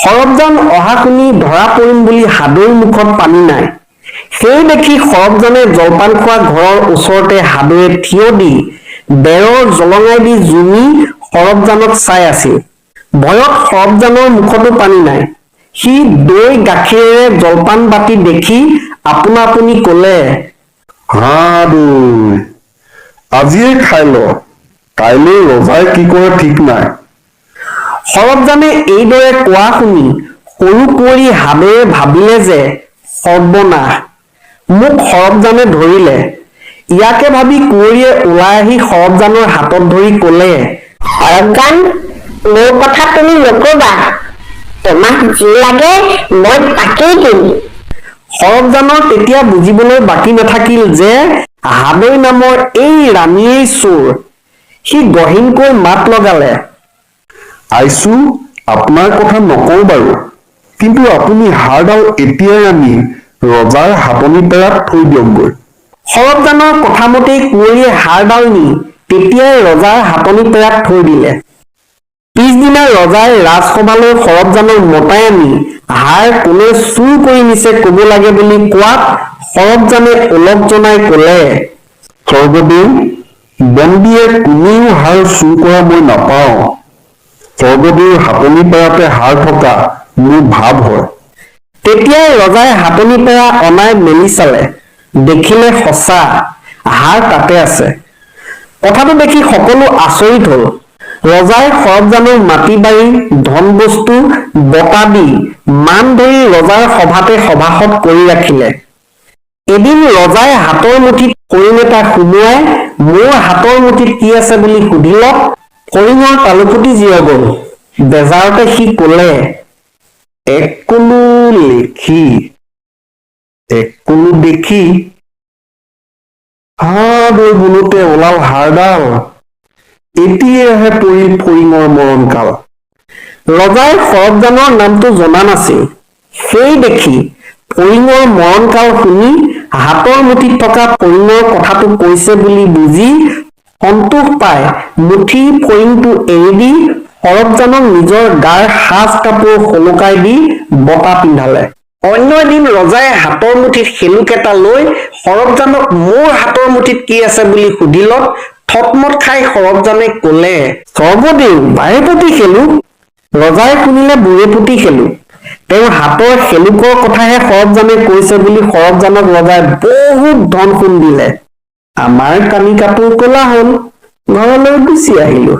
সৰবজান অহা শুনি ধৰা পৰিম বুলি হাদৈৰ মুখত পানী নাই। সেই দেখি সৰবজানে জলপান খোৱা ঘৰৰ ওচৰতে হাদৈয়ে থিয় দি বেৰৰ জলঙাই দি জুমি সৰবজানক চাই আছিল। ভয়ত সৰবজানৰ মুখতো পানী নাই। সি দৈ গাখীৰেৰে জলপান বাতি দেখি আপোনা আপুনি কলে, দৈ আজিয়ে খাই ল, কাইলৈ ৰজাই কি কৰে ঠিক নাই। সৰবজানে এইদৰে কোৱা শুনি সৰু কুঁৱৰী হাদৈয়ে ভাবিলে যে সৰ্বনাশ, মোক সৰবজানে ধৰিলে। ইয়াকে ভাবি কুঁৱৰীয়ে ওলাই আহি সৰবজানৰ হাতত ধৰি কলে, সৰবজান, মোৰ কথা তুমি নকবা, তোমাক যি লাগে মই তাকেই দিম। সৰবজানৰ তেতিয়া বুজিবলৈ বাকী নাথাকিল যে হাদৈ নামৰ এই ৰাণীয়েই চোৰ। সি গহীনকৈ মাত লগালে, আইছো, আপোনাৰ কথা নকওঁ বাৰু, কিন্তু আপুনি হাড়ডাল এতিয়াই আনি ৰজাৰ হাতনি পেৰাত থৈ দিয়কগৈ। সৰবজানৰ কথামতেই কুঁৱৰীয়ে হাড়ডাল নি তেতিয়াই ৰজাৰ হাতনি পেৰাত থৈ দিলে। পিছদিনা ৰজাই ৰাজসভালৈ সৰবজানক মতাই আনি হাড় কোনে চুৰ কৰি নিছে কব লাগে বুলি কোৱাত সৰবজানে ওলগ জনাই কলে, স্বৰ্গদেউ, বন্দীয়ে কোনেও হাড় চুৰ কৰা মই নাপাওঁ। স্বৰ্গদেউৰ হাতনি পেৰাতে হাড় থকা মোৰ ভাৱ হয়। তেতিয়াই ৰজাই হাতনি পেৰা অনাই মেলি চালে, দেখিলে সঁচা হাড় তাতে আছে। কথাটো দেখি সকলো আচৰিত হল। ৰজাই সৰবজানক মাটি বাৰী ধন বস্তু বঁটা দি মান ধৰি ৰজাৰ সভাতে সভাসদ কৰি ৰাখিলে। এদিন ৰজাই হাতৰ মুঠিত ফৰিং এটা সুমুৱাই মোৰ হাতৰ মুঠিত কি আছে বুলি সুধিলত ফৰিঙৰ তালুকুটি জিৰ গল। বেজাৰতে সি কলে, এক কলো লেখি, এক কলো দেখি, দৈ বোলোতে ওলাল হাড়ডাল, এতিয়াহে পৰিল ফৰিঙৰ মৰণকাল। ৰজাই সৰবজানৰ নামটো জনা নাছিল। সেই দেখি ফৰিঙৰ মৰণকাল শুনি হাতৰ মুঠিত থকা ফৰিঙৰ কথাটো কৈছে বুলি বুজি সন্তোষ পাই মুঠি ফৰিংটো এৰি দি সৰবজানক নিজৰ গাৰ সাজ কাপোৰ সলকাই দি বঁটা পিন্ধালে। অন্য এদিন ৰজাই হাতৰ মুঠিত শেলুক এটা লৈ সৰবজানক মোৰ হাতৰ মুঠিত কি আছে বুলি সুধিলত থতমত খাই সৰবজানে কলে, স্বৰ্গদেউ, বাৰেপতি শেলুক। ৰজাই শুনিলে বুৰেপতি শেলুক। তেওঁৰ হাতৰ শেলুকৰ কথাহে সৰবজানে কৈছে বুলি সৰবজানক ৰজাই বহুত ধন সোণ দিলে। আমাৰ কানি কাপোৰ কলা হল, ঘৰলৈ গুচি আহিলো।